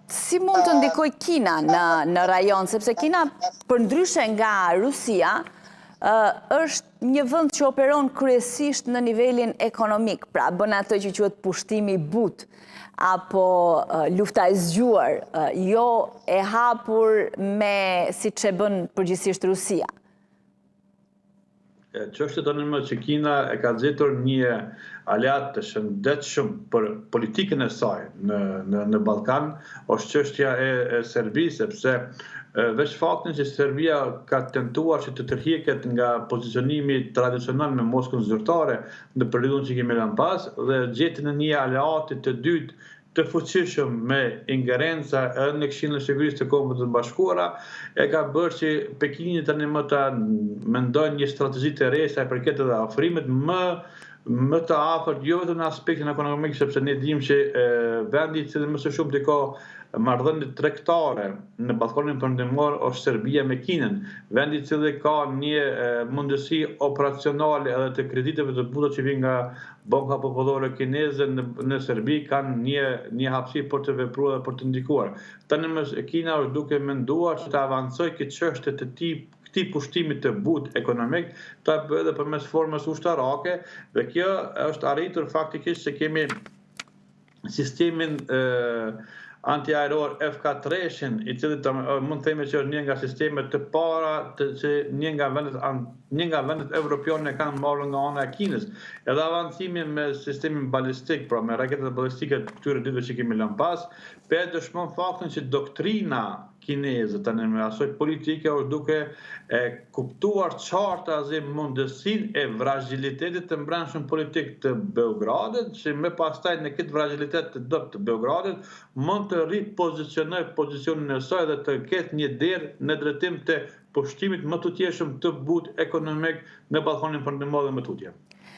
Si mund të ndikoj Kina në rajon, sepse Kina, përndryshe nga Rusia, është një vend që operon kryesisht në nivelin ekonomik, pra bën atë që quhet pushtimi but, apo lufta e zgjuar, jo e hapur me siç e bën përgjithsisht Rusia. Çështja tani më që Kina e ka gjetur një aleat të shëndetshëm për politikën e saj në Ballkan, është çështja e Serbisë, sepse veç faktin që Serbia ka tentuar që të tërhiqet nga pozicionimi tradicional me Moskën zyrtare në periudhën që kemi lënë pas dhe gjeti në një aleati të dytë të fuqishëm me ingerenca edhe në Këshillin e Sigurisë të Kombeve të Bashkuara, e ka bërë që Pekini tani më ta mendojë një strategji të re sa i përket edhe afrimit më të afërt, jo vetëm në aspektin ekonomik, sepse ne dimë që vendi i cili më së shumti ka marrëdhënie tregtare në ballkonin perëndimor është Serbia me Kinën, vendi i cili ka një mundësi operacionale edhe të krediteve të buta që vijnë nga Banka Popullore Kineze në Serbi kanë një hapësirë për të vepruar dhe për të ndikuar. Tani Kina është duke menduar që të avancojë këtë çështje të këtij pushtimit të but ekonomik, ta bëjë edhe përmes formës ushtarake, dhe kjo është arritur faktikisht se kemi sistemin antiaeror F-4-shin, i cili mund të themi që është një nga sistemet të para që një nga vendet evropiane kanë marrë nga ana e Kinës. Edhe avancimi me sistemin balistik, pra me raketat balistike të këtyre ditëve që kemi lënë pas, dëshmon faktin që doktrina kineze tani me asoj politike është duke kuptuar qartë mundësinë e vrazhdilitetit të brendshëm politik të Beogradit, që me pastaj në këtë vrazhdilitet të dobët të Beogradit mund të ripozicionoj pozicionin e saj dhe të ketë një derë në drejtim të pushtimit më tutjeshëm të but ekonomik në ballkonin perëndimor dhe më tutje.